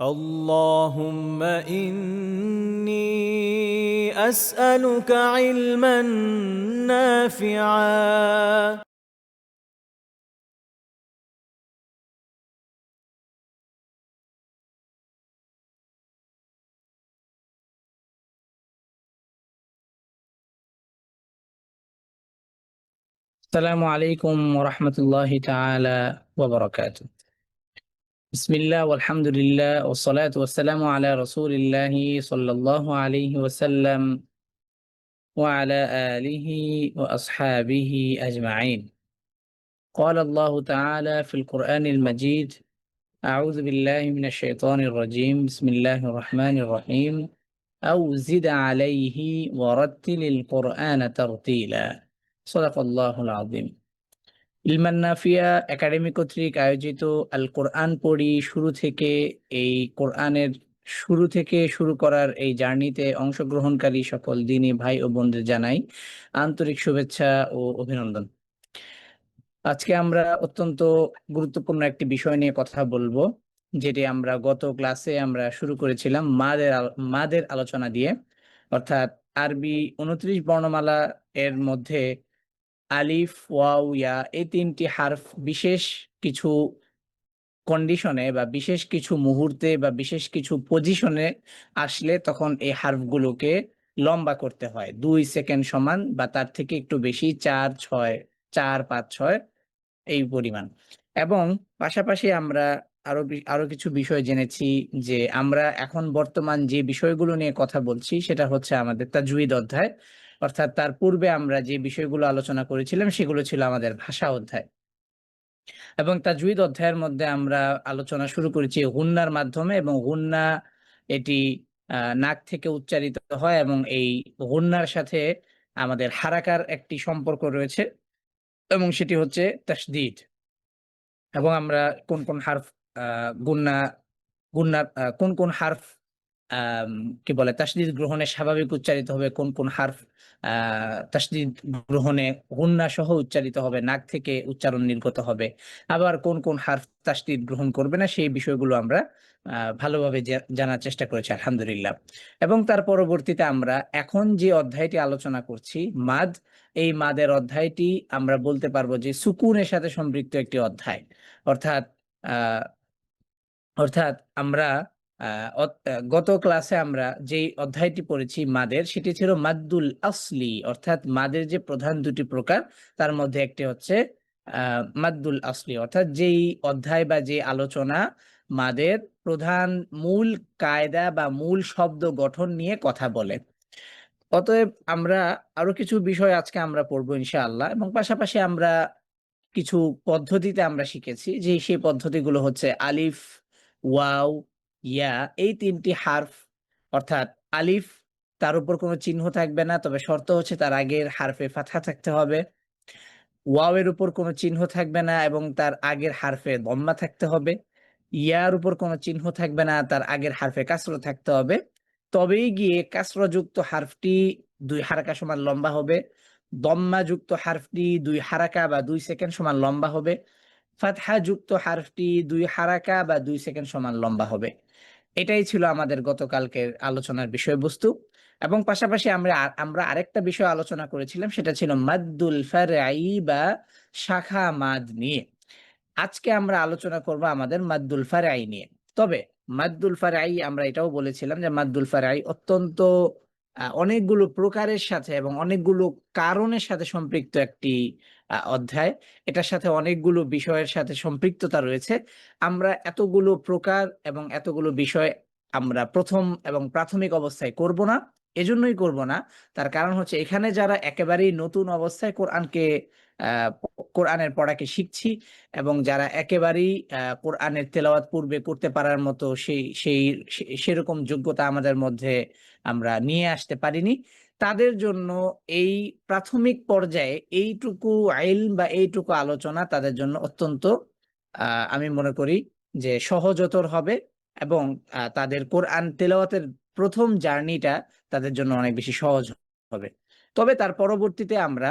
اللهم إني أسألك علما نافعا. السلام عليكم ورحمة الله تعالى وبركاته. بسم الله والحمد لله والصلاة والسلام على رسول الله صلى الله عليه وسلم وعلى آله وأصحابه أجمعين. قال الله تعالى في القرآن المجيد: أعوذ بالله من الشيطان الرجيم. بسم الله الرحمن الرحيم. أو زد عليه ورتل القرآن ترتيلا. صدق الله العظيم. ইলমান Nafia academy কর্তৃক আয়োজিত আল কোরআন পড়ি শুরু থেকে এই কোরআনের শুরু থেকে শুরু করার এই জার্নিতে অংশগ্রহণকারী সকল দিনী ভাই ও বোনদের জানাই আন্তরিক শুভেচ্ছা ও অভিনন্দন। আজকে আমরা অত্যন্ত গুরুত্বপূর্ণ একটি বিষয় নিয়ে কথা বলবো, যেটি আমরা গত ক্লাসে আমরা শুরু করেছিলাম মাদের আলোচনা দিয়ে, অর্থাৎ আরবি 29 বর্ণমালা এর মধ্যে আলিফ, ওয়াও, ইয়া এই ৩টি হারফ বিশেষ কিছু কন্ডিশনে বা বিশেষ কিছু মুহূর্তে বা বিশেষ কিছু পজিশনে আসলে তখন এই হারফগুলোকে লম্বা করতে হয় ২ সেকেন্ড সমান বা তার থেকে একটু বেশি, ৪, ৬, ৪, ৫, ৬ এই পরিমাণ। এবং পাশাপাশি আমরা আরো কিছু বিষয় জেনেছি যে আমরা এখন বর্তমান যে বিষয়গুলো নিয়ে কথা বলছি সেটা হচ্ছে আমাদের তাজউইদ অধ্যায়, অর্থাৎ তার পূর্বে আমরা যে বিষয়গুলো আলোচনা করেছিলাম সেগুলো ছিল আমাদের ভাষা অধ্যায়। এবং তাজউইদ অধ্যায়ের মধ্যে আমরা আলোচনা শুরু করেছি গুন্নার মাধ্যমে, এবং গুন্না এটি নাক থেকে উচ্চারিত হয় এবং এই গুন্নার সাথে আমাদের হারাকার একটি সম্পর্ক রয়েছে এবং সেটি হচ্ছে তাসদীদ। এবং আমরা কোন কোন হারফ গুন্না গুন্নার কোন কোন হারফ কি বলে তাসদীদ গ্রহণে স্বাভাবিক উচ্চারিত হবে, কোন কোন হারফ তাসদীদ গ্রহণে গুন্না সহ উচ্চারিত হবে, নাক থেকে উচ্চারণ নির্গত হবে, আবার কোন কোন হারফ তাসদীদ গ্রহণ করবে না, সেই বিষয়গুলো আমরা ভালোভাবে জানার চেষ্টা করেছি আলহামদুলিল্লাহ। এবং তার পরবর্তীতে আমরা এখন যে অধ্যায়টি আলোচনা করছি মাদ, এই মাদের অধ্যায়টি আমরা বলতে পারবো যে সুকুনের সাথে সম্পৃক্ত একটি অধ্যায়। অর্থাৎ আহ অর্থাৎ আমরা গত ক্লাসে আমরা যেই অধ্যায়টি পড়েছি মাদের, সেটি ছিল মাদ্দুল আসলি, অর্থাৎ মাদের যে প্রধান দুটি প্রকার তার মধ্যে একটি হচ্ছে মাদ্দুল আসলি, অর্থাৎ যেই অধ্যায় বা যে আলোচনা মাদের প্রধান মূল কায়দা বা মূল শব্দ গঠন নিয়ে কথা বলে। অতএব আমরা আরো কিছু বিষয় আজকে আমরা পড়বো ইনশাআল্লাহ, এবং পাশাপাশি আমরা কিছু পদ্ধতিতে আমরা শিখেছি যে সেই পদ্ধতিগুলো হচ্ছে আলিফ, ওয়াও, ইয়া এই ৩টি হারফ, অর্থাৎ আলিফ তার উপর কোনো চিহ্ন থাকবে না, তবে শর্ত হচ্ছে তার আগের হারফে ফাতহা থাকতে হবে। ওয়াও এর উপর কোনো চিহ্ন থাকবে না এবং তার আগের হারফে দম্মা থাকতে হবে। ইয়ার উপর কোনো চিহ্ন থাকবে না, তার আগের হারফে কাসর থাকতে হবে। তবেই গিয়ে কাসরযুক্ত হারফটি ২ হারাকা সমান লম্বা হবে, দম্মা যুক্ত হারফটি ২ হারাকা বা ২ সেকেন্ড সমান লম্বা হবে, ফাতহা যুক্ত হারফটি ২ হারাকা বা ২ সেকেন্ড সমান লম্বা হবে। এটাই ছিল আমাদের গতকালকের আলোচনার বিষয়বস্তু। এবং পাশাপাশি আমরা আরেকটা বিষয় আলোচনা করেছিলাম, সেটা ছিল মাদ্দুল ফারঈ বা শাখা মাদ নিয়ে। আজকে আমরা আলোচনা করব আমাদের মাদ্দুল ফারঈ নিয়ে। তবে মাদ্দুল ফারঈ আমরা এটাও বলেছিলাম যে মাদ্দুল ফারঈ অত্যন্ত অনেকগুলো প্রকারের সাথে এবং অনেকগুলো কারণের সাথে সম্পৃক্ত একটি অধ্যায়। এটার সাথে অনেকগুলো বিষয়ের সাথে সম্পৃক্ততা রয়েছে। আমরা এতগুলো প্রকার এবং এতগুলো বিষয় আমরা প্রথম এবং প্রাথমিক অবস্থায় করব না। এজন্যই করব না, তার কারণ হচ্ছে এখানে যারা একেবারেই নতুন অবস্থায় কোরআনের পড়াকে শিখছি এবং যারা একেবারেই কোরআনের তেলাওয়াত পূর্বে করতে পারার মতো সেরকম যোগ্যতা আমাদের মধ্যে আমরা নিয়ে আসতে পারিনি, তাদের জন্য এই প্রাথমিক পর্যায়ে এইটুকু ইলম বা এইটুকু আলোচনা তাদের জন্য অত্যন্ত আমি মনে করি যে সহজতর হবে, এবং তাদের কোরআন তেলাওয়াতের প্রথম জার্নিটা তাদের জন্য অনেক বেশি সহজ হবে। তবে তার পরবর্তীতে আমরা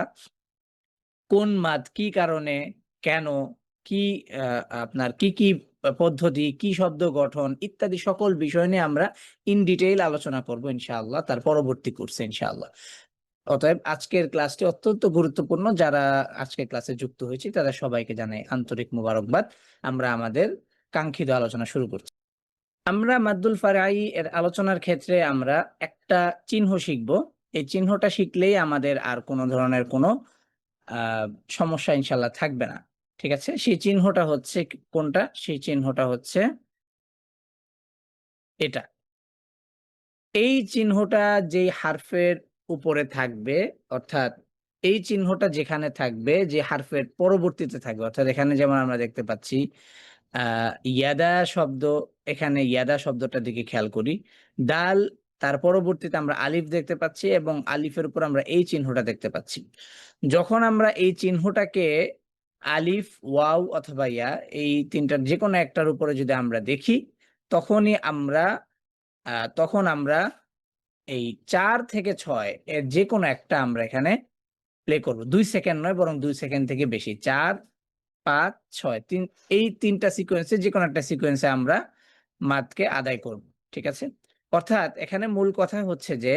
কোন মাদ কি কারণে, কেন, কি আপনার কি পদ্ধতি, কি শব্দ গঠন ইত্যাদি সকল বিষয় নিয়ে আমরা ইন ডিটেইল আলোচনা করব ইনশাআল্লাহ তার পরবর্তী কোর্সে ইনশাআল্লাহ। অতএব আজকের ক্লাসটি অত্যন্ত গুরুত্বপূর্ণ। যারা আজকের ক্লাসে যুক্ত হয়েছে তাদের সবাইকে জানাই আন্তরিক মোবারকবাদ। আমরা আমাদের কাঙ্ক্ষিত আলোচনা শুরু করছি। আমরা মাদ্দুল ফারাই এর আলোচনার ক্ষেত্রে আমরা একটা চিহ্ন শিখব। এই চিহ্নটা শিখলেই আমাদের আর কোনো ধরনের কোনো সমস্যা ইনশাল্লাহ থাকবে না। ঠিক আছে, সেই চিহ্নটা হচ্ছে কোনটা? সেই চিহ্নটা হচ্ছে এটা। এই চিহ্নটা যেই হারফের উপরে থাকবে, অর্থাৎ এই চিহ্নটা যেখানে থাকবে, যে হারফের পরবর্তীতে থাকবে, অর্থাৎ এখানে যেমন আমরা দেখতে পাচ্ছি ইয়াদা শব্দ, এখানে ইয়াদা শব্দটার দিকে খেয়াল করি, দাল, তার পরবর্তীতে আমরা আলিফ দেখতে পাচ্ছি এবং আলিফের উপর আমরা এই চিহ্নটা দেখতে পাচ্ছি। যখন আমরা এই চিহ্নটাকে আলিফ, ওয়াও অথবা ইয়া এই তিনটার যে কোনো একটার উপরে যদি আমরা দেখি, তখন আমরা এই 4 থেকে 6 এর যে কোনো একটা আমরা এখানে প্লে করব। 2 সেকেন্ড নয়, বরং 2 সেকেন্ড থেকে বেশি। 4, 5, 6 এই তিনটা সিকোয়েন্সে যে কোনো একটা সিকোয়েন্সে আমরা মাদকে আদায় করব। ঠিক আছে, অর্থাৎ এখানে মূল কথা হচ্ছে যে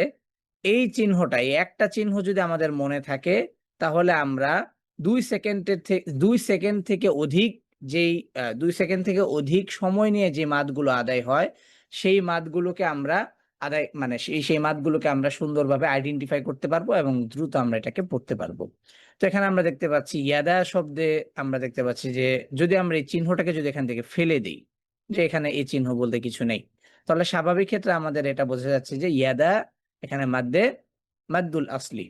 এই চিহ্নটা, এই একটা চিহ্ন যদি আমাদের মনে থাকে, তাহলে আমরা 2 সেকেন্ড থেকে অধিক যেই 2 সেকেন্ড থেকে অধিক সময় নিয়ে যে মাদগুলো আদায় হয়, সেই মাদগুলোকে আমরা সেই মাদগুলোকে আমরা সুন্দরভাবে আইডেন্টিফাই করতে পারবো এবং দ্রুত আমরা এটাকে পড়তে পারবো। তো এখানে আমরা দেখতে পাচ্ছি ইয়াদা শব্দে আমরা দেখতে পাচ্ছি যে যদি আমরা এই চিহ্নটাকে যদি এখান থেকে ফেলে দিই, যে এখানে এই চিহ্ন বলতে কিছু নেই, তাহলে স্বাভাবিক ক্ষেত্রে আমাদের এটা বোঝা যাচ্ছে যে ইয়াদা এখানে মাদ্দুল আসলি,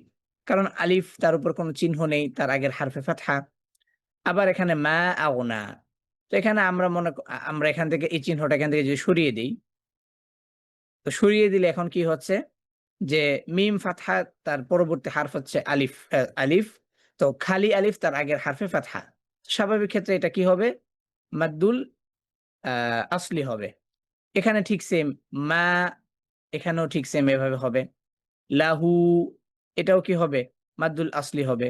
কারণ আলিফ তার উপর কোনো চিহ্ন নেই, তার আগের হারফে ফাতহা। আবার এখানে মা আগনা, তো এখানে আমরা এখান থেকে এই চিহ্নটা এখান থেকে যদি সরিয়ে দিই, তো সরিয়ে দিলে এখন কি হচ্ছে যে মিম ফাতহা, তার পরবর্তী হারফ হচ্ছে আলিফ, তো খালি আলিফ, তার আগের হারফে ফাতহা। স্বাভাবিক ক্ষেত্রে এটা কি হবে? মাদ্দুল আসলি হবে। এখানে ঠিক সেম মা, এখানেও ঠিক সেম এভাবে হবে। লাহু, এটাও কি হবে? মাদ্দুল আসলি হবে।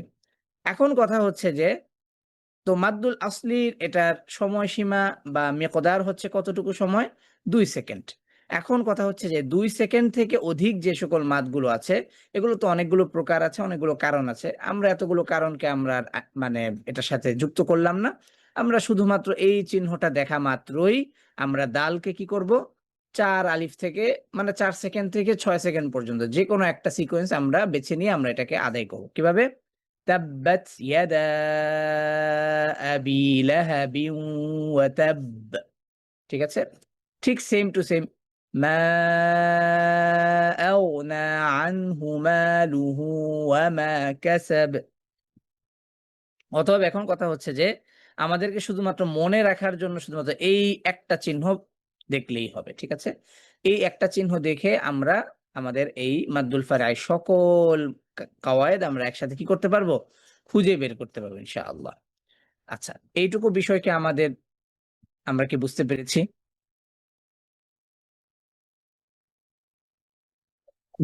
এখন কথা হচ্ছে যে তো মাদ্দুল আসলির এটার সময়সীমা বা মিকদার হচ্ছে কতটুকু সময়? 2 সেকেন্ড। এখন কথা হচ্ছে যে 2 সেকেন্ড থেকে অধিক যে সকল মাদগুলো আছে, এগুলো তো অনেকগুলো প্রকার আছে, অনেকগুলো কারণ আছে। আমরা এতগুলো কারণকে আমরা এটার সাথে যুক্ত করলাম না। আমরা শুধুমাত্র এই চিহ্নটা দেখা মাত্রই আমরা দালকে কি করব? 4 আলিফ থেকে 4 সেকেন্ড থেকে 6 সেকেন্ড পর্যন্ত যে কোনো একটা সিকোয়েন্স আমরা বেছে নিয়ে আমরা এটাকে আদায় করব। কিভাবে? তাব্বাত ইয়াদা আবি লাহাবিন ওয়া তাব। ঠিক আছে, ঠিক সেম টু সেম মা আগনা আনহু মালুহু ওয়া মা কাসাব। অতএব এখন কথা হচ্ছে যে আমাদেরকে শুধুমাত্র মনে রাখার জন্য শুধুমাত্র এই একটা চিহ্ন দেখলেই হবে। ঠিক আছে, এই একটা চিহ্ন দেখে আমরা আমাদের এই মাদ্দুল ফারাই সকল কাওয়ায়েদ আমরা একসাথে কি করতে পারবো? খুঁজে বের করতে পারবো ইনশাআল্লাহ। আচ্ছা, এইটুকু বিষয়কে আমরা কি বুঝতে পেরেছি?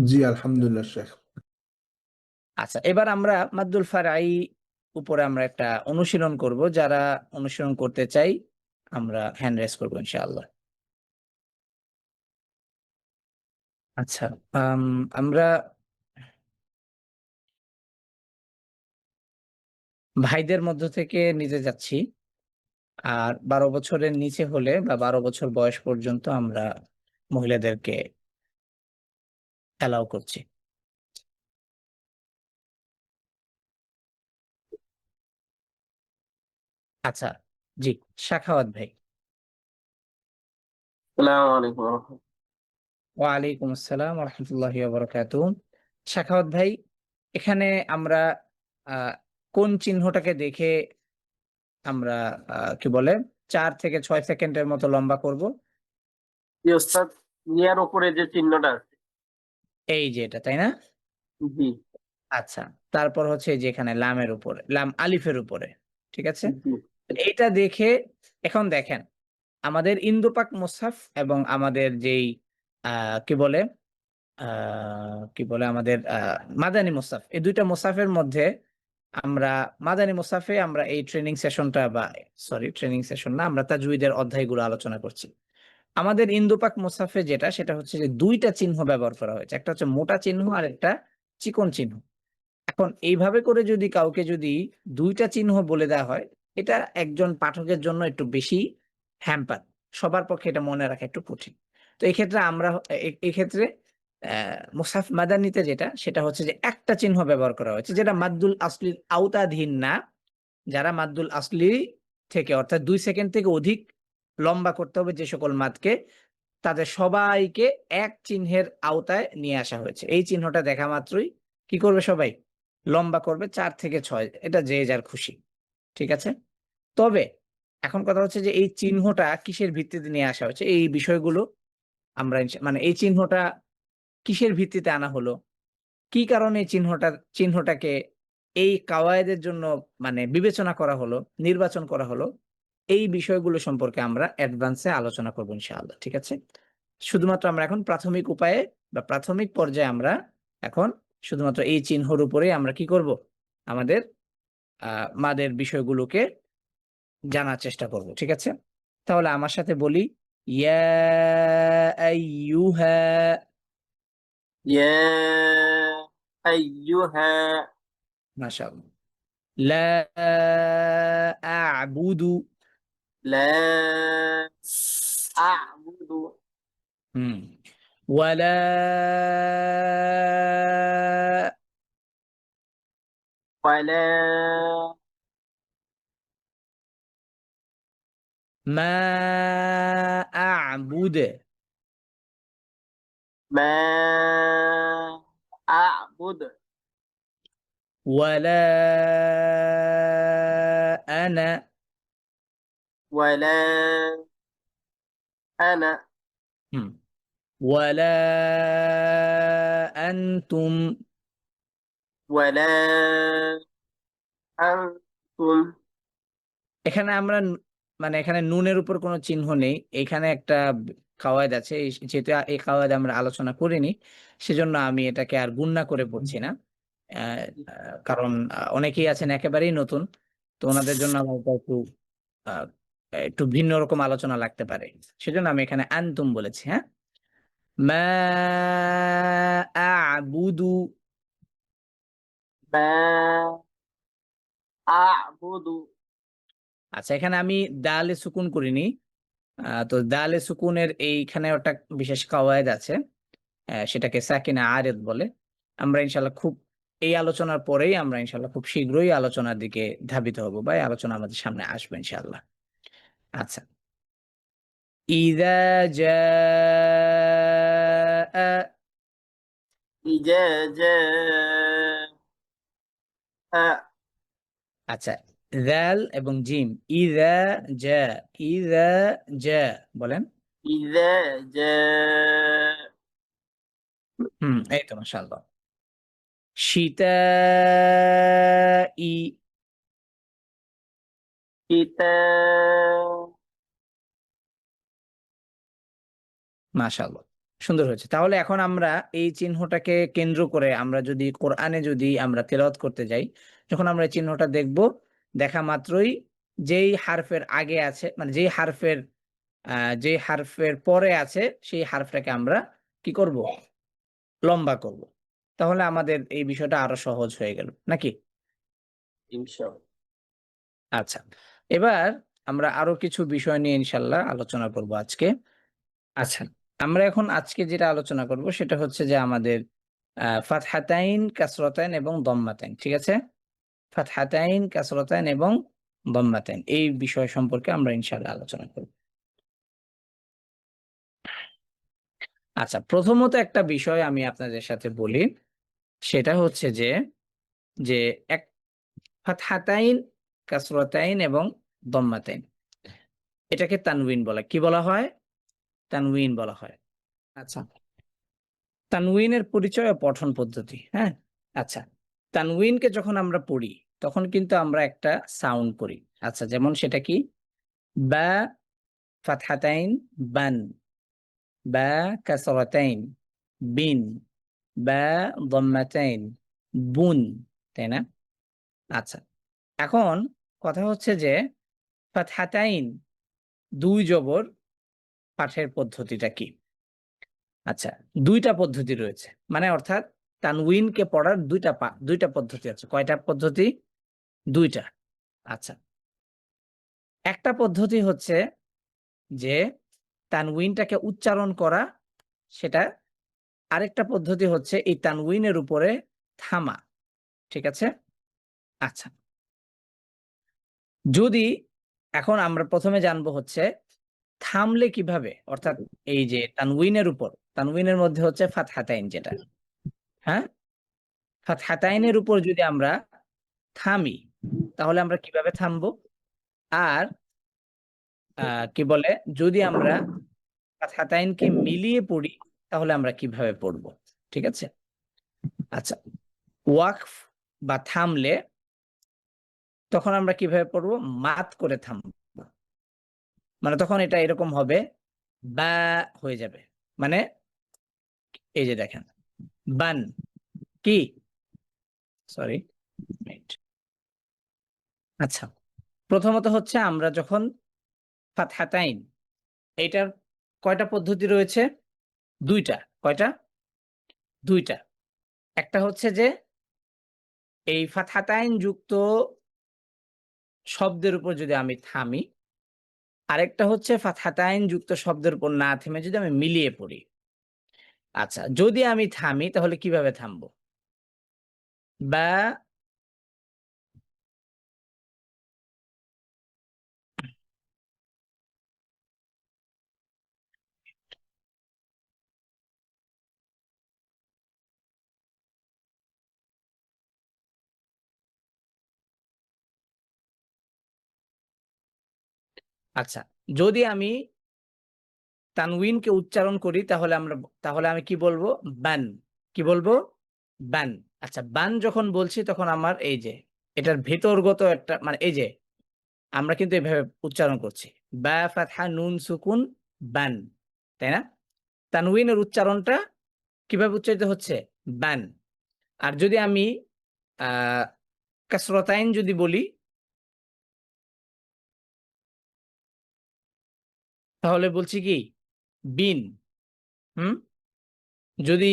জি আলহামদুলিল্লাহ শেখ। আচ্ছা, এবার আমরা মাদ্দুল ফারাই উপরে আমরা একটা অনুশীলন করব। যারা অনুশীলন করতে চাই আমরা হ্যান্ড রেজ করবো ইনশাআল্লাহ। আচ্ছা, আমরা ভাইদের মধ্য থেকে নিতে যাচ্ছি, আর 12 বছরের নিচে হলে বা 12 বছর বয়স পর্যন্ত আমরা মহিলাদেরকে অ্যালাউ করছি। আচ্ছা, জি, সাখাওয়াত ভাই। আসসালামু আলাইকুম ওয়া রাহমাতুল্লাহ। ওয়ালাইকুম আসসালাম ওয়া রাহমাতুল্লাহি ওয়া বারাকাতুহু। সাখাওয়াত ভাই, এখানে আমরা আহ, কোন চিহ্নটাকে দেখে আমরা কি বলে 4 থেকে 6 সেকেন্ডের মতো লম্বা করব? জি ওস্তাদ, ইয়ার উপরে যে চিহ্নটা আছে। এই যে এটা, তাই না? জি আচ্ছা, তারপর হচ্ছে এই যে এখানে লামের উপরে, লাম আলিফের উপরে। ঠিক আছে, জি এইটা দেখে এখন দেখেন আমাদের ইন্দোপাক মুসহাফ এবং আমাদের যেই কি বলে আমাদের মাদানী মুসহাফ, এই দুইটা মুসহাফের মধ্যে আমরা মাদানী মুসাফে আমরা এই ট্রেনিং সেশনটা বা ট্রেনিং সেশন না, আমরা তাজউইদের অধ্যায়গুলো আলোচনা করছি। আমাদের ইন্দুপাক মুসাফে যেটা, সেটা হচ্ছে যে দুইটা চিহ্ন ব্যবহার করা হয়েছে, একটা হচ্ছে মোটা চিহ্ন আর একটা চিকন চিহ্ন। এখন এইভাবে করে যদি কাউকে যদি দুইটা চিহ্ন বলে দেওয়া হয়, এটা একজন পাঠকের জন্য একটু বেশি হ্যাম্পার, সবার পক্ষে এটা মনে রাখা একটু কঠিন। তো এই ক্ষেত্রে আমরা এই ক্ষেত্রে মুসাফ মাদানিতে যেটা, সেটা হচ্ছে যে একটা চিহ্ন ব্যবহার করা হয়েছে, যেটা মাদ্দুল আসলির আওতাধীন না। যারা মাদ্দুল আসলি থেকে অর্থাৎ 2 সেকেন্ড থেকে অধিক লম্বা করতে হবে যে সকল মাদকে, তাদের সবাইকে এক চিহ্নের আওতায় নিয়ে আসা হয়েছে। এই চিহ্নটা দেখা মাত্রই কি করবে সবাই? লম্বা করবে 4 থেকে 6, এটা যে যার খুশি। ঠিক আছে? তবে এখন কথা হচ্ছে যে এই চিহ্নটা কিসের ভিত্তিতে নিয়ে আসা হয়েছে, এই বিষয়গুলো আমরা মানে এই চিহ্নটা কিসের ভিত্তিতে আনা হলো, কি কারণে এই চিহ্নটাকে এই কাওয়ায়েদের জন্য মানে বিবেচনা করা হলো, নির্বাচন করা হলো, এই বিষয়গুলো সম্পর্কে আমরা অ্যাডভান্সে আলোচনা করব ইনশাআল্লাহ। ঠিক আছে? শুধুমাত্র আমরা এখন প্রাথমিক উপায়ে বা প্রাথমিক পর্যায়ে আমরা এখন শুধুমাত্র এই চিহ্নর উপরেই আমরা কি করব, আমাদের মাদের বিষয়গুলোকে জানার চেষ্টা করব। ঠিক আছে? তাহলে আমার সাথে বলি, ইয়া আইয়ুহা। ইয়া আইয়ুহা মাশাআল্লাহ। লা আ'বুদু। লা আ'বুদু হুম। ওয়ালা ওয়ালা মা আ'বুদ। মা আ'বুদ ওয়ালা আনা। ওয়ালা আনা হুম। ওয়ালা আনতুম। ওয়ালা আনতুম এখানে আমরা মানে এখানে নুনের উপর কোনো চিহ্ন নেই, এখানে একটা কাওয়ায়েদ আছে, যেহেতু এই কাওয়ায়েদ আমরা আলোচনা করিনি, সেজন্য আমি এটাকে আর গুণনা করে পড়ছি না। কারণ অনেকেই আছেন একেবারেই নতুন, তো ওনাদের জন্য আমার এটা আহ, একটু ভিন্ন রকম আলোচনা লাগতে পারে, সেজন্য আমি এখানে আনতুম বলেছি। হ্যাঁ, মা আ'বুদু। মা আ'বুদু আচ্ছা, এখানে আমি দালে সুকুন করিনি, তো দালে সুকুনের এইখানে একটা বিশেষ কাওয়ায়েদ আছে, সেটাকে সাকিনা আরেদ বলে। আমরা ইনশাল্লাহ এই আলোচনার পরেই আমরা ইনশাল্লাহ খুব শীঘ্রই আলোচনার দিকে ধাবিত হব, বা এই আলোচনা আমাদের সামনে আসবে ইনশাল্লাহ। আচ্ছা, ইযা জাআ। ইজা জাআ আচ্ছা, জাল এবং জিম, ইযা জা, ইযা জা বলেন। ইজা জাআ এই তো মাশাআল্লাহ। শীতাই। কিতাব মাশাআল্লাহ, সুন্দর হয়েছে। তাহলে এখন আমরা এই চিহ্নটাকে কেন্দ্র করে আমরা যদি কোরআনে যদি আমরা তেলাওয়াত করতে যাই, যখন আমরা এই চিহ্নটা দেখব, দেখা মাত্রই যেই হারফের আগে আছে, মানে যেই হারফের পরে আছে, সেই হারফটাকে আমরা কি করব, লম্বা করব। তাহলে আমাদের এই বিষয়টা আরো সহজ হয়ে গেল নাকি? ইনশাআল্লাহ। আচ্ছা, এবার আমরা আরো কিছু বিষয় নিয়ে ইনশাল্লাহ আলোচনা করব আজকে। আচ্ছা, আমরা এখন আজকে যেটা আলোচনা করব সেটা হচ্ছে যে আমাদের ফাতহাতাইন, কাসরাতাইন এবং দম্মাতাইন। ঠিক আছে? ফাতহাতাইন, কাসরাতাইন এবং দম্মাতাইন, এই বিষয় সম্পর্কে আমরা ইনশাআল্লাহ আলোচনা করব। আচ্ছা, প্রথমত একটা বিষয় আমি আপনাদের সাথে বলি, সেটা হচ্ছে যে যে এক ফাতহাতাইন, কাসরাতাইন এবং দম্মাতাইন, এটাকে তানউইন বলা, কি বলা হয়? তানউইন বলা হয়। আচ্ছা, তানউইনের পরিচয় ও পঠন পদ্ধতি। হ্যাঁ, আচ্ছা, তানউইনকে যখন আমরা পড়ি তখন কিন্তু আমরা একটা সাউন্ড করি। আচ্ছা, যেমন সেটা কি? বা ফাতহাতাইন বান, বা কাসরাতাইন বিন, বা দাম্মাতাইন বুন, তাই না? আচ্ছা, এখন কথা হচ্ছে যে ফাতহাতাইন 2 জবর পাঠের পদ্ধতিটা কি? আচ্ছা, 2টা পদ্ধতি রয়েছে, মানে অর্থাৎ তানউইনকে পড়ার 2টা পদ্ধতি আছে। কয়টা পদ্ধতি? 2টা। আচ্ছা, একটা পদ্ধতি হচ্ছে যে তানউইনটাকে উচ্চারণ করা, সেটা। আরেকটা পদ্ধতি হচ্ছে এই তানউইনের উপরে থামা। ঠিক আছে? আচ্ছা, যদি এখন আমরা প্রথমে জানবো হচ্ছে থামলে কিভাবে, অর্থাৎ এই যে তানউইনের উপর, তানউইনের মধ্যে হচ্ছে ফাতহাতাইন যেটা, হ্যাঁ, ফাতহাতাইনের উপর যদি আমরা থামি তাহলে আমরা কিভাবে থামবো, আর কি বলে যদি আমরা ফাতহাতাইনকে মিলিয়ে পড়ি তাহলে আমরা কিভাবে পড়বো। ঠিক আছে? আচ্ছা, ওয়াকফ বা থামলে তখন আমরা কিভাবে পড়বো? মাত করে থামবো, মানে তখন এটা এরকম হবে, বা হয়ে যাবে, মানে এই যে দেখেন বান, কি, সরি, আচ্ছা, প্রথমত হচ্ছে আমরা যখন ফাতহাতাইন, এইটার কয়টা পদ্ধতি রয়েছে? 2টা। কয়টা? 2টা। একটা হচ্ছে যে এই ফাতহাতাইন যুক্ত শব্দের উপর যদি আমি থামি, আরেকটা হচ্ছে ফাতহাতাইন যুক্ত শব্দের উপর না থেমে যদি আমি মিলিয়ে পড়ি। আচ্ছা, যদি আমি থামি তাহলে কিভাবে থামবো? বা, আচ্ছা, যদি আমি তানউইনকে উচ্চারণ করি তাহলে আমি কি বলবো? বান। কি বলবো? বান। আচ্ছা, বান যখন বলছি তখন আমার এই যে এটার ভেতরগত একটা, মানে এই যে আমরা কিন্তু এভাবে উচ্চারণ করছি, বা ফাতহা নুন সুকুন, বান, তাই না? তানউইনের উচ্চারণটা কিভাবে উচ্চারিত হচ্ছে? বান। আর যদি আমি আহ কাসরতাইন যদি বলি তাহলে বলছি কি? বিন। হুম, যদি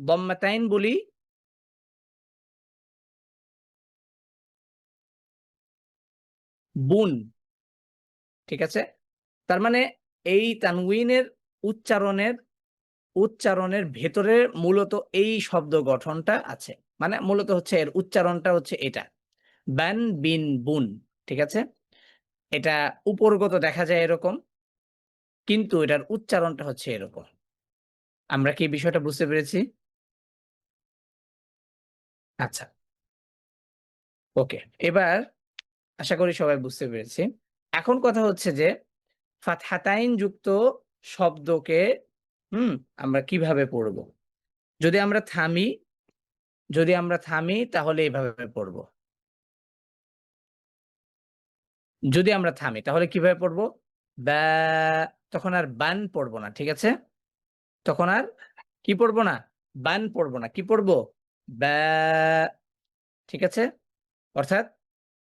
দম্মাতাইন বলি বুন। ঠিক আছে? তার মানে এই তানউইনের উচ্চারণের উচ্চারণের ভেতরে মূলত এই শব্দ গঠনটা আছে, মানে মূলত হচ্ছে এর উচ্চারণটা হচ্ছে এটা, বান বিন বুন। ঠিক আছে? এটা উপরগত দেখা যায় এরকম, কিন্তু এটার উচ্চারণটা হচ্ছে এরকম। আমরা কি বিষয়টা বুঝতে পেরেছি? আচ্ছা, ওকে, এবার আশা করি সবাই বুঝতে পেরেছি। এখন কথা হচ্ছে যে ফাতহাতাইন যুক্ত শব্দকে আমরা কিভাবে পড়ব? যদি আমরা থামি তাহলে এইভাবে পড়বো। যদি আমরা থামি তাহলে কিভাবে পড়বো? বা, তখন আর বান পড়বো না। ঠিক আছে? তখন আর কি পড়বো না? বান পড়বো না। কি পড়বো? বা। ঠিক আছে? অর্থাৎ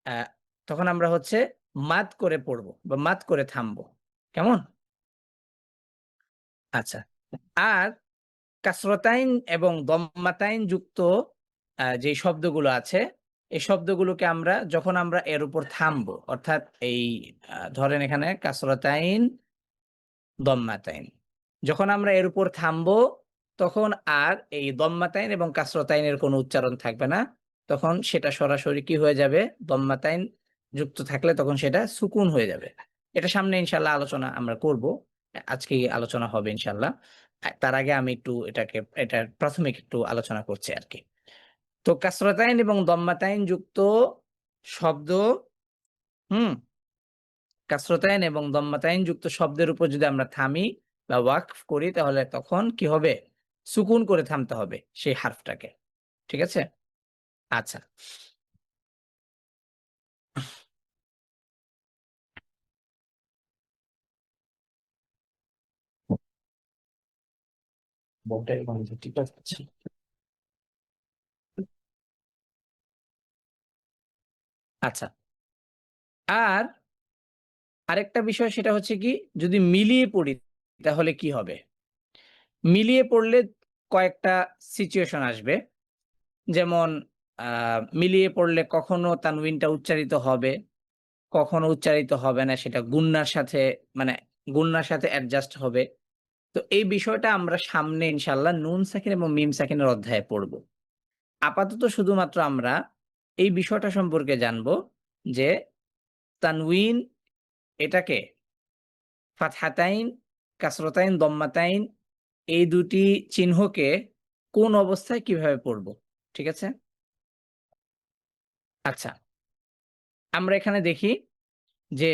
আহ, তখন আমরা হচ্ছে মাদ করে পড়বো বা মাদ করে থামবো। কেমন? আচ্ছা, আর কাসরতাইন এবং দম্মাতাইন যুক্ত যে শব্দগুলো আছে, এই শব্দগুলোকে আমরা যখন আমরা এর উপর থামবো, অর্থাৎ এই ধরেন এখানে কাসরতাইন দম্মাতাইন, যখন আমরা এর উপর থামবো তখন আর এই দম্মাতাইন এবং কাসরতাইনের কোনো উচ্চারণ থাকবে না। তখন সেটা সরাসরি কি হয়ে যাবে? দম্মাতাইন যুক্ত থাকলে তখন সেটা সুকুন হয়ে যাবে। এটা সামনে ইনশাল্লাহ আলোচনা আমরা করব, আজকে আলোচনা হবে ইনশাল্লাহ। তার আগে আমি একটু এটার প্রাথমিক একটু আলোচনা করছি আর কি। তো কাসরতাইন এবং দম্মাতাইন যুক্ত শব্দ, হুম, কাসরতাইন এবং দম্মাতাইন যুক্ত শব্দের উপর যদি আমরা থামি বা ওয়াকফ করি তাহলে তখন কি হবে? সুকুন করে থামতে হবে সেই হারফটাকে। ঠিক আছে? আচ্ছা, ঠিক আছে। আচ্ছা, আর আরেকটা বিষয় সেটা হচ্ছে কি, যদি মিলিয়ে পড়ি তাহলে কি হবে? মিলিয়ে পড়লে কয়েকটা সিচুয়েশন আসবে। যেমন মিলিয়ে পড়লে কখনো তানউইনটা উচ্চারিত হবে, কখনো উচ্চারিত হবে না, সেটা গুন্নার সাথে মানে গুন্নার সাথে অ্যাডজাস্ট হবে। তো এই বিষয়টা আমরা সামনে ইনশাআল্লাহ নুন সাকিন এবং মিম সাকিনের অধ্যায়ে পড়ব। আপাতত শুধুমাত্র আমরা এই বিষয়টা সম্পর্কে জানবো যে তানউইন এটাকে ফাতহাতাইন, কাসরতাইন, দম্মাতাইন এই দুটি চিহ্নকে কোন অবস্থায় কিভাবে পড়ব, ঠিক আছে? আচ্ছা, আমরা এখানে দেখি যে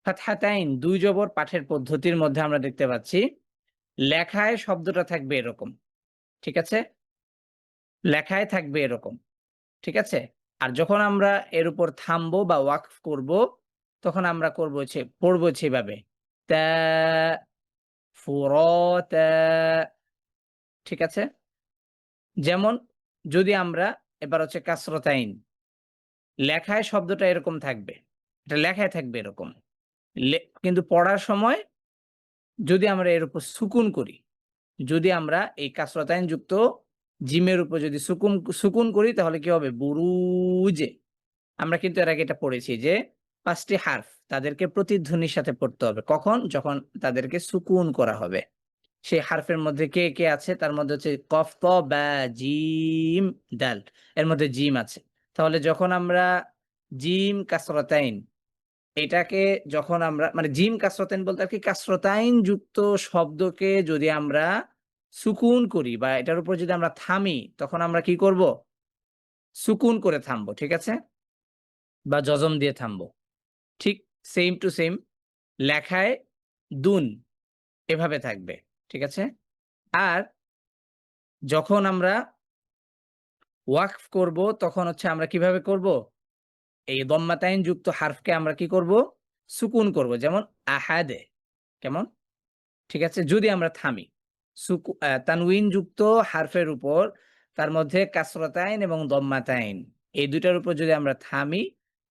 ফাতহাতাইন দুই জবর পাঠের পদ্ধতির মধ্যে আমরা দেখতে পাচ্ছি লেখায় শব্দটা থাকবে এরকম, ঠিক আছে? লেখায় থাকবে এরকম, ঠিক আছে? আর যখন আমরা এর উপর থামবো বা ওয়াকফ করব, তখন আমরা পড়বো সেভাবে তা ফুরাতা, ঠিক আছে? যেমন যদি আমরা এবার হচ্ছে কাসরতাইন, লেখায় শব্দটা এরকম থাকবে, এটা লেখায় থাকবে এরকম, কিন্তু পড়ার সময় যদি আমরা এর উপর সুকুন করি, যদি আমরা এই কাসরতাইন যুক্ত জিমের উপর যদি সুকুন করি তাহলে কি হবে? বুরুজে। আমরা কিন্তু এর আগে এটা পড়েছি যে ৫টি হারফ তাদেরকে প্রতিধ্বনির সাথে পড়তে হবে। কখন? যখন তাদেরকে সুকুন করা হবে। সেই হারফের মধ্যে কে কে আছে? তার মধ্যে হচ্ছে কফ, ত, বা, জিম, দাল, এর মধ্যে জিম আছে। তাহলে যখন আমরা জিম কাসরতাইন এটাকে যখন আমরা মানে জিম কাসরতাইন বলতে আর কি, কাসরতাইন যুক্ত শব্দকে যদি আমরা সুকুন করি বা এটার উপর যদি আমরা থামি, তখন আমরা কি করব? সুকুন করে থামবো, ঠিক আছে? বা জজম দিয়ে থামবো। ঠিক সেম টু সেম লেখায় দুন এভাবে থাকবে, ঠিক আছে? আর যখন আমরা ওয়াকফ করব তখন হচ্ছে আমরা কিভাবে করব? এই দম্মাতাইন যুক্ত হারফকে আমরা কি করব? সুকুন করব, যেমন আহাদে, কেমন? ঠিক আছে? যদি আমরা থামি তানউইন যুক্ত হারফের উপর, তার মধ্যে কাসরতাইন এবং দম্মাতাইন এই দুটার উপর যদি আমরা থামি,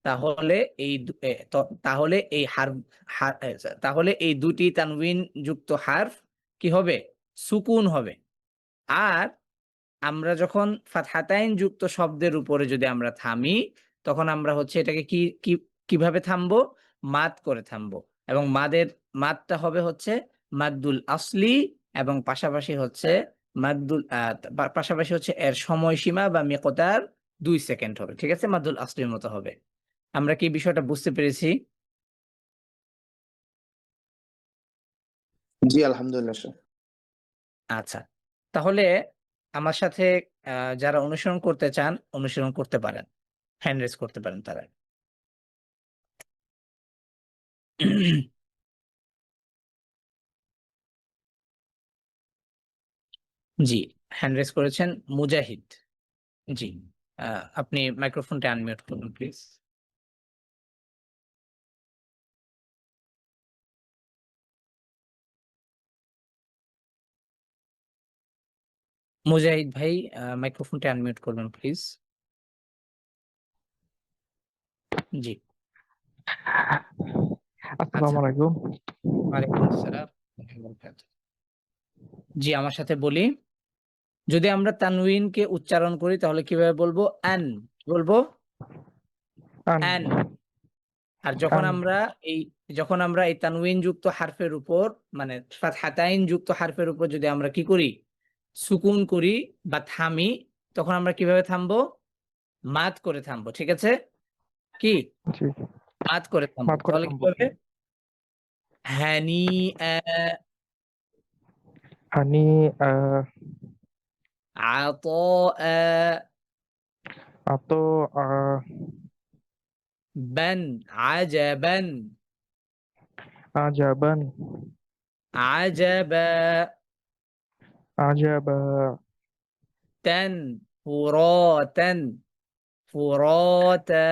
তাহলে তাহলে এই তাহলে এই দুটি তানউইন যুক্ত হারফ কি হবে? সুকুন হবে। আর আমরা যখন ফাতহাতাইন যুক্ত শব্দের উপরে যদি আমরা থামি, তখন আমরা হচ্ছে এটাকে কিভাবে থামবো? মাদ করে থামবো। এবং মাদটা হবে হচ্ছে মাদ্দুল আসলি, এবং পাশাপাশি হচ্ছে এর সময়সীমা বা মিকদার ২ সেকেন্ড হবে, ঠিক আছে? মাদ্দুল আসলির মতো হবে। আমরা কি বিষয়টা বুঝতে পেরেছি? জি আলহামদুলিল্লাহ স্যার। আচ্ছা, তাহলে আমার সাথে যারা অনুসরণ করতে চান অনুসরণ করতে পারেন, হ্যান্ড রেজ করতে পারেন তারা। জি, হ্যান্ড রেজ করেছেন মুজাহিদ। জি, আপনি মাইক্রোফোনটা আনমিউট করুন প্লিজ। মুজাহিদ ভাই, মাইক্রোফোনটা আনমিউট করবেন প্লিজ। জি, আচ্ছা। আসসালামু আলাইকুম। ওয়ালাইকুম আসসালাম ওয়া রাহমাতুল্লাহি ওয়া বারাকাতুহু। জি, আমার সাথে বলি, যদি আমরা তানউইনকে উচ্চারণ করি তাহলে কিভাবে বলবো? আন বলবো, আন আন। আর যখন আন আমরা এই তানউইন যুক্ত হারফের উপর মানে ফাতহাতাইন যুক্ত হারফের উপর যদি আমরা কি করি? সুকুন করি বা থামি, তখন আমরা কিভাবে থামবো? মাদ করে থামবো, ঠিক আছে? কি? জি, মাদ করে থামবো। মাফ করে তাহলে কি থামবো। হবে? হানি হানি আহ আত আতো বান আজাবান আজাবান আজাবা আজাবা তান ফুরাতান ফুরাতা।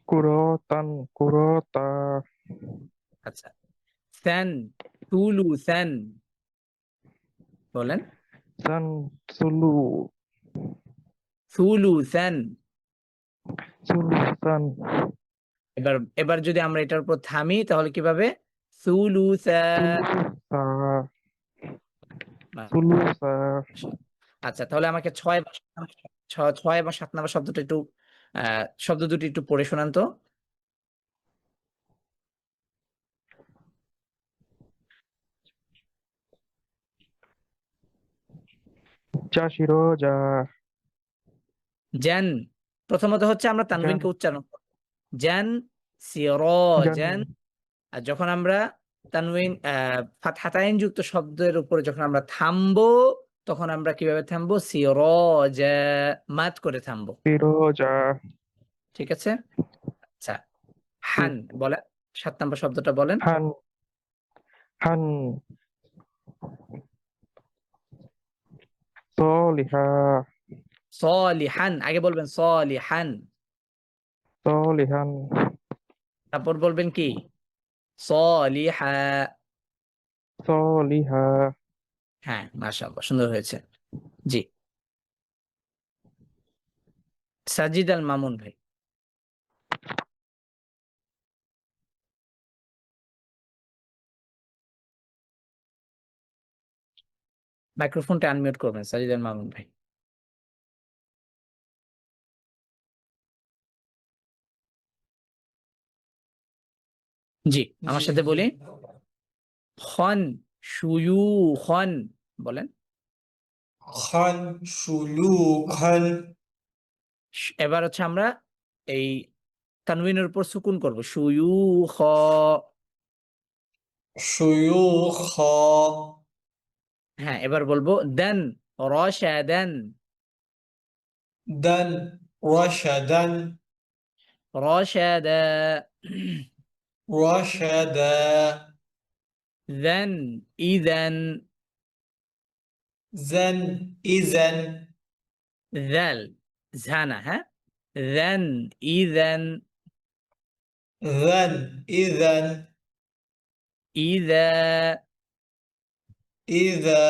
কুরতান কুরতা আচ্ছা, সান তুলুসান বলেন। সান সুলু সুলুসান। sulusan, এবার এবার যদি আমরা এটার উপর থামি তাহলে কিভাবে? সুলুসা। sulusa, মাশাআল্লাহ। sulusa, আচ্ছা, তাহলে আমাকে ৬ বা ৬ এবং ৭ নাম্বার শব্দটা একটু শব্দ দুটি একটু পড়ে শোনান তো। jashiroja, জ্যান, প্রথমত হচ্ছে আমরা jan, তানবিনকে উচ্চারণ করব। জ্যান সিরাজান। jan, আর যখন আমরা তানবিন ফাতহাতাইন যুক্ত শব্দের উপরে যখন আমরা থামবো তখন আমরা কিভাবে থামবো? সিরাজা, মাদ করে থামবো। siroja, ঠিক আছে? আচ্ছা, জি, হান বলেন, ৭ নাম্বার শব্দটা বলেন। han, han, soliha, সলিহান, আগে বলবেন সলিহান, solihan, তারপর বলবেন কি? সলিহা। soliha, হ্যাঁ, মাশাআল্লাহ, সুন্দর হয়েছে। জি, সাজিদ আল মামুন ভাই। মাইক্রোফোনটা আনমিউট করবেন সাজিদ আল মামুন ভাই। জি, আমার সাথে বলি। খন, শুয়ুখন বলেন। খান সুলুখান এবার হচ্ছে আমরা এই তানবিনের উপর সুকুন করব। শুয়ুখ। শুয়ুখ হ্যাঁ, এবার বলবো দেন, রশাদান। দান রাশাদান রশাদা। রাশাদা দেন, ইদান। জান ইজান যাল, ঝানা, হ্যাঁ। দেন, ইদান। জান ইজান ইদা। ইজা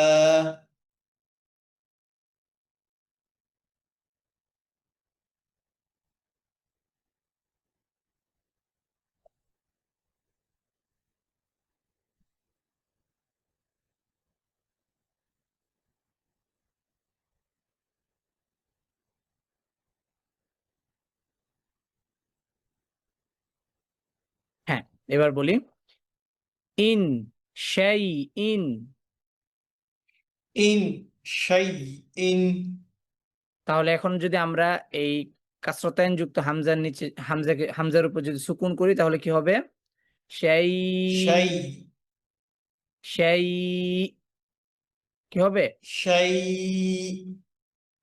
হ্যাঁ, এবার বলি ইন, শাই ইন। ইন শাই ইন তাহলে এখন যদি আমরা এই কাসরাতাইন যুক্ত হামজার নিচে হামজার উপর যদি সুকুন করি তাহলে কি হবে? সেই, শাই সেই, কি হবে? শাই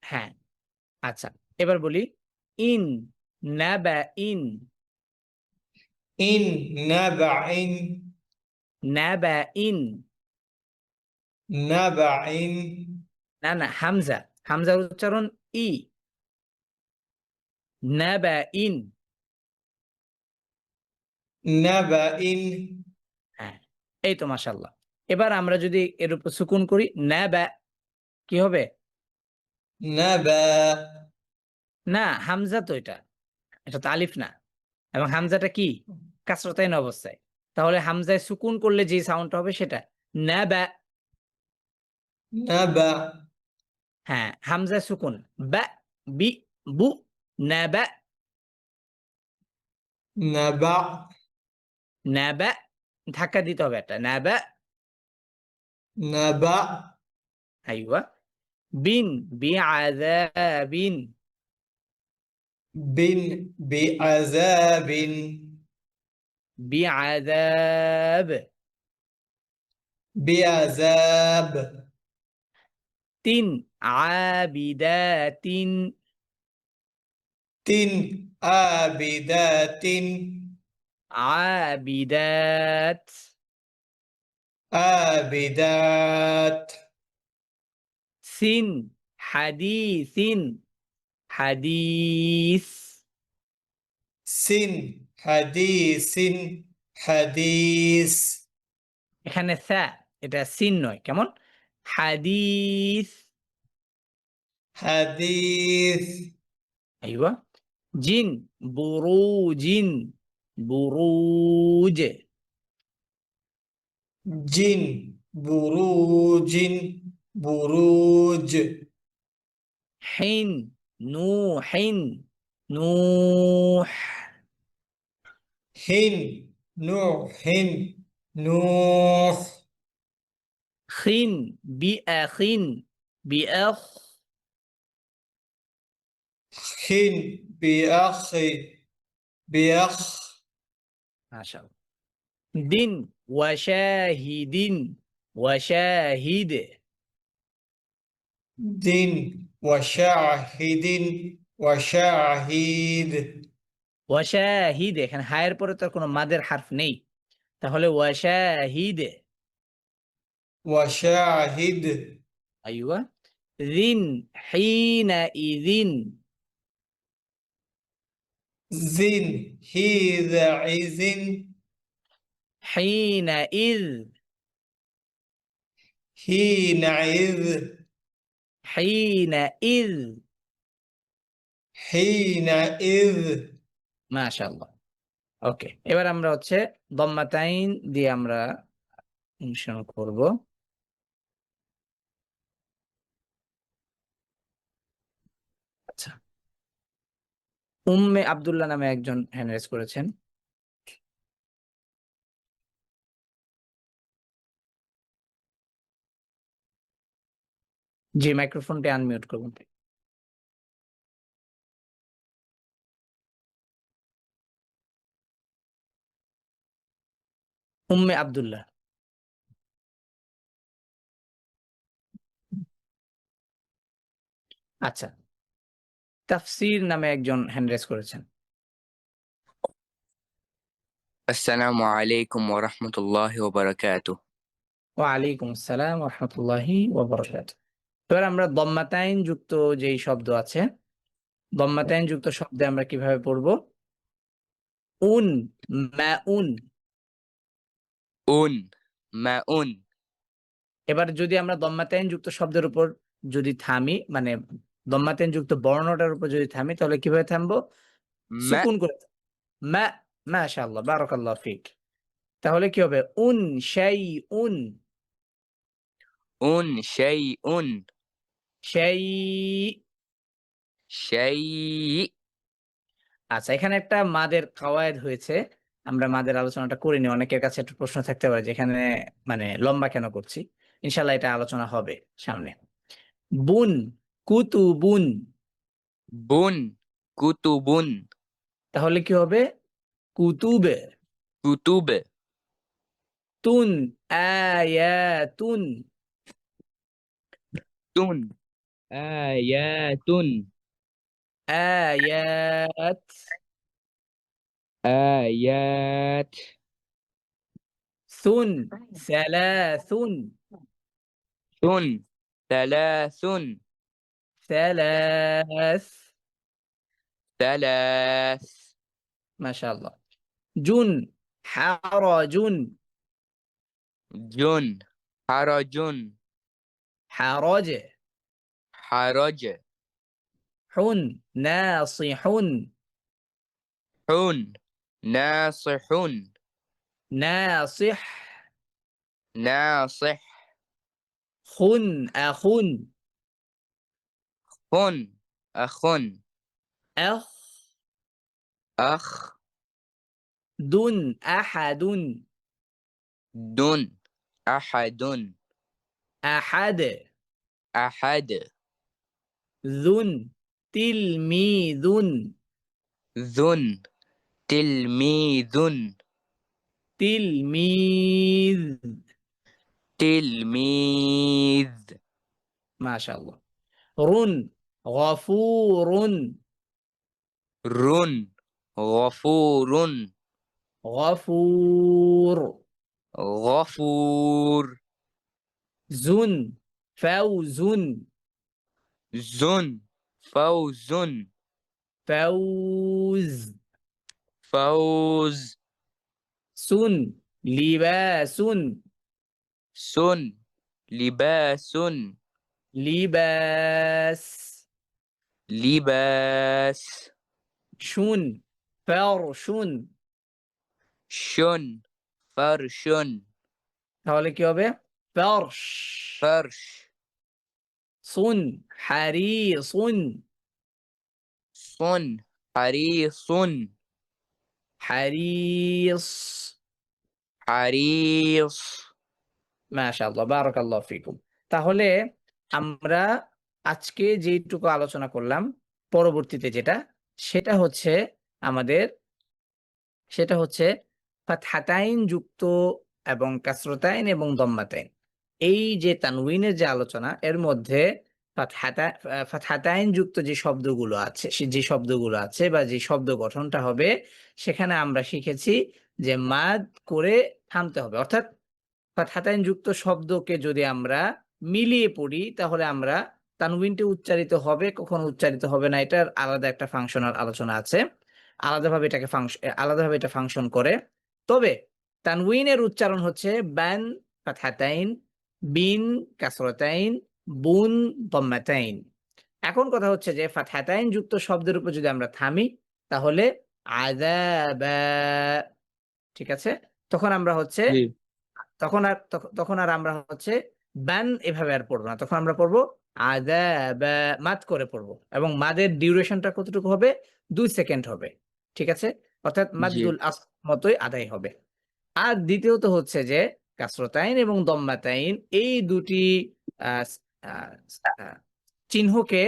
হ্যাঁ, আচ্ছা, এবার বলি ইন, নাবা ইন। ইন নাবাইন নাবাইন। নাবাইন না না, হামজা, হামজার উচ্চারণ ই। নাবাইন। নাবাইন হ্যাঁ, এই তো মাশাআল্লাহ। এবার আমরা যদি এর উপর সুকুন করি নাবা, কি হবে? নাবা না, হামজা তো এটা, এটা তো আলিফ না, এবং হামজাটা কি? কাসরাতাইন অবস্থায়। তাহলে হামজায় সুকুন করলে যে সাউন্ডটা হবে সেটা নাবা। নাবা হ্যাঁ, হামজায় সুকুন, বা, বি, বু, নাবা। নাবা নাবা, ধাক্কা দিতে হবে একটা, নাবা। নাবা আইওয়া। বিন, বিআযাবিন। বিন বিআযাবিন বিআযাব। বিআযাব তিন, আবিদাতিন। তিন আবিদাতিন আবিদাত। আবিদাত সিন, হাদিসিন। হাদিস। সিন হাদিসিন হাদিস এখানে সা, এটা সিন নয়, কেমন? হাদিস। حديث أيوة. جن بروج بروج. جن بروج بروج حين نوح نوح. حين نوح نوح خن بأخ بأخ. خن بأخ بأخ ما شاء الله. دين وشاهد وشاهد. دين وشاهد وشاهد ওয়াশাহিদ, এখানে হায়ের পরে তো কোনো মাদের হারফ নেই, তাহলে ওয়াশাহিদ। وشاهد আইওয়া। ذٍ حينئذ ذن حينئذ حينئذ حينئذ حينئذ حينئذ মাশাআল্লাহ। ওকে, এবার আমরা হচ্ছে দম্মাতাইন দিয়ে আমরা অনুসরণ করব। আচ্ছা, উম্মে আব্দুল্লাহ নামে একজন হ্যান্ড রেজ করেছেন। জি, মাইক্রোফোনটি আনমিউট করুন। উম্মে আব্দুল্লাহ। আচ্ছা, তাফসীর নামে একজন হ্যান্ড রেজ করেছেন। السلام عليكم ورحمة الله وبركاته. ওয়ালাইকুম আসসালাম ওয়া রাহমাতুল্লাহি ওয়া বারাকাতুহু। এবার আমরা দম্মাতাইন যুক্ত যেই শব্দ আছে, দম্মাতাইন যুক্ত শব্দে আমরা কিভাবে পড়ব? উন মাউন। أن ماء এবার যদি আমরা দম্মাতাইন যুক্ত শব্দের উপর যদি থামি, মানে দম্মাতাইন যুক্ত বর্ণটার উপর যদি থামি, তাহলে কিভাবে থামবো? ماء সুকুন করে। মা, মাশাআল্লাহ, বারাকাল্লাহু ফিক। তাহলে কি হবে? উন শাইউন। شيء শাই। شيء আচ্ছা, এখানে একটা মাদের কাওয়ায়েদ হয়েছে, আমরা মাদের আলোচনাটা করিনি। অনেকের কাছে একটা প্রশ্ন থাকতে পারে যে এখানে মানে লম্বা কেন করছি। ইনশাআল্লাহ এটা আলোচনা হবে সামনে। বুন কুতুবুন। بن كتب তাহলে কি হবে? কুতুবে। كتب তুন আয়াতুন। تن آيات আয়াত। آيات সুন সালাসুন। ثن ثلاث সালাস। ثلاث মাশাআল্লাহ। জুন হারাজুন। جن حرج حرج। حرج حن ناصحun। حن ناصح ناصح। ناصح خن أخن। خن أخ أخ. أخ دن أحد. دن أحد أحد. أحد ذن تلميذ. ذن تلميذ تلميذ. تلميذ ما شاء الله. رن غفور. رن غفور غفور. غفور زن فوز. زن فوز فوز. فوز سن لباس. سن لباس لباس. লিবাস শুন, ফারশুন। শুন ফারশুন তাহলে কি হবে? ফারশ। ফারশ সুন, হারিসুন। সুন হারিসুন হারিস। হারিস মাশাআল্লাহ, বারাকাল্লাহু ফিকুম। তাহলে আমরা আজকে যেটুকু আলোচনা করলাম, পরবর্তীতে সেটা হচ্ছে আমাদের সেটা হচ্ছে ফাতহাতাইন যুক্ত এবং কাসরতাইন এবং দম্মাতাইন। এই যে তানউইনের যে আলোচনা, এর মধ্যে ফাতহাতাইন যুক্ত যে শব্দগুলো আছে, যে শব্দগুলো আছে বা যে শব্দ গঠনটা হবে, সেখানে আমরা শিখেছি যে মাদ করে থামতে হবে। অর্থাৎ ফাতহাতাইন যুক্ত শব্দকে যদি আমরা মিলিয়ে পড়ি, তাহলে আমরা তানউইনটি উচ্চারিত হবে, কখনো উচ্চারিত হবে না, এটার আলাদা একটা ফাংশনাল আলোচনা আছে। আলাদাভাবে এটা ফাংশন করে। তবে তানউইনের উচ্চারণ হচ্ছে বান ফাতহাতাইন, বিন কাসরাতাইন, বুন দম্মাতাইন। এখন কথা হচ্ছে যে ফাতহাতাইন যুক্ত শব্দের উপর যদি আমরা থামি, তাহলে আযাবা, ঠিক আছে? তখন আমরা হচ্ছে জি তখন আর আমরা হচ্ছে বান এভাবে আর পড়বো না, তখন আমরা পড়বো আযাবা, মাদ করে পড়বো, এবং মাদের ডিউরেশনটা কতটুকু হবে? 2 সেকেন্ড হবে, ঠিক আছে? অর্থাৎ জি মাদ্দুল আসল মতোই আদায় হবে। আর দ্বিতীয়ত হচ্ছে যে কাসরতাইন এবং দম্মাতাইন, এই দুটি আহ, আহ, আহ, চিহ্নকে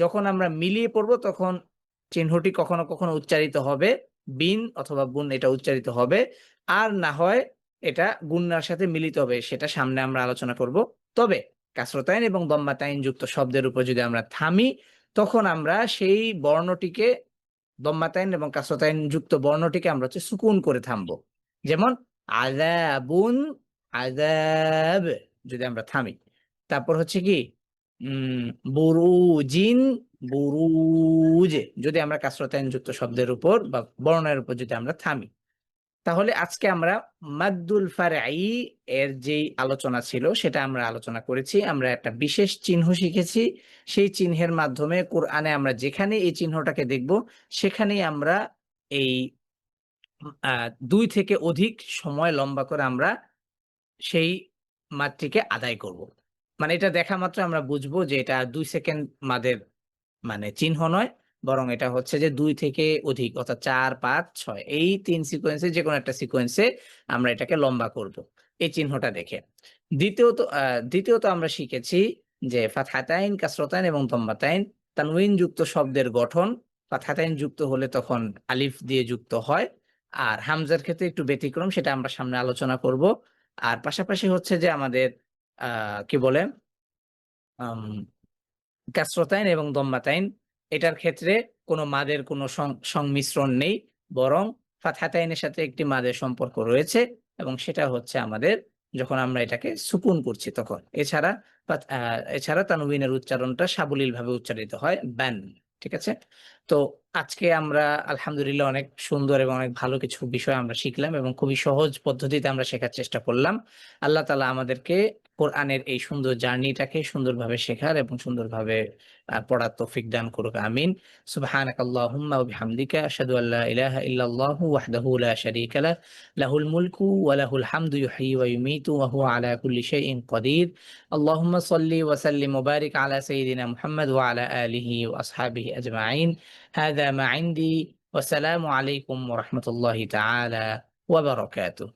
যখন আমরা মিলিয়ে পড়বো, তখন চিহ্নটি কখনো কখনো উচ্চারিত হবে বিন অথবা বুন, এটা উচ্চারিত হবে। আর না হয় এটা গুন্নার সাথে মিলিত হবে, সেটা সামনে আমরা আলোচনা করব। তবে কাসরতাইন এবং দম্মাতাইন যুক্ত শব্দের উপর যদি আমরা থামি, তখন আমরা সেই বর্ণটিকে, দম্মাতাইন এবং কাসরতাইন যুক্ত বর্ণটিকে আমরা হচ্ছে সুকুন করে থামবো। যেমন আযাবুন, আযাব, যদি আমরা থামি। তারপর হচ্ছে কি বুরুজিন, বুরুজ, যদি আমরা কাসরতাইন যুক্ত শব্দের উপর বা বর্ণের উপর যদি আমরা থামি। তাহলে আজকে আমরা মাদ্দুল ফারঈ এর যেই আলোচনা ছিল, সেটা আমরা আলোচনা করেছি। আমরা একটা বিশেষ চিহ্ন শিখেছি। সেই চিহ্নের মাধ্যমে কোরআনে আমরা যেখানে এই চিহ্নটাকে দেখব, সেখানেই আমরা এই 2 থেকে অধিক সময় লম্বা করে আমরা সেই মাদটিকে আদায় করব। মানে এটা দেখা মাত্র আমরা বুঝবো যে এটা 2 সেকেন্ড মাদের মানে চিহ্ন নয়, বরং এটা হচ্ছে যে 2 থেকে অধিক, অর্থাৎ 4, 5, 6 এই 3 সিকোয়েন্সে যে কোনো একটা সিকোয়েন্সে আমরা এটাকে লম্বা করব এই চিহ্নটা দেখে। দ্বিতীয়ত আমরা শিখেছি যে ফাতহাতাইন, কাসরতাইন এবং দম্মাতাইন, তানউইন যুক্ত শব্দের গঠন। ফাতহাতাইন যুক্ত হলে তখন আলিফ দিয়ে যুক্ত হয়, আর হামজার ক্ষেত্রে একটু ব্যতিক্রম, সেটা আমরা সামনে আলোচনা করব। আর পাশাপাশি হচ্ছে যে আমাদের কি বলে কাসরতাইন এবং দম্মাতাইন, এটার ক্ষেত্রে কোনো মাদের কোনো সংমিশ্রণ নেই, বরং ফাতহাতাইনের সাথে একটি মাদের সম্পর্ক রয়েছে, এবং সেটা হচ্ছে আমাদের যখন আমরা এটাকে সুকুন করছি তখন। এছাড়া তানউইনের উচ্চারণটা সাবলীল ভাবে উচ্চারিত হয়, ব্যান, ঠিক আছে? তো আজকে আমরা আলহামদুলিল্লাহ অনেক সুন্দর এবং অনেক ভালো কিছু বিষয় আমরা শিখলাম, এবং খুবই সহজ পদ্ধতিতে আমরা শেখার চেষ্টা করলাম। আল্লাহ তাআলা আমাদেরকে কোরআনের এই সুন্দর জার্নিটাকে সুন্দরভাবে শেখার এবং সুন্দরভাবে পড়ার তৌফিক দান করুক, আমিন। সুবহানাকাল্লাহুম্মা ওয়া বিহামদিকা আশহাদু আল্লা ইলাহা ইল্লাল্লাহু ওয়াহদাহু লা শারীকা লাহ, লাহুল মুলকু ওয়া লাহুল হামদু ইউহয়ি ওয়া ইউমীতু ওয়া হুয়া আলা কুল্লি শাইইন কাদির। আল্লাহুম্মা সাল্লি ওয়া সাল্লিম ওয়া বারিক আলা সাইয়্যিদিনা মুহাম্মদ ওয়া আলা আলিহি ওয়া আসহাবিহি আজমাইন। হাযা মা ইনদি ওয়া আসসালামু আলাইকুম ওয়া রাহমাতুল্লাহি তাআলা ওয়া বারাকাতুহু।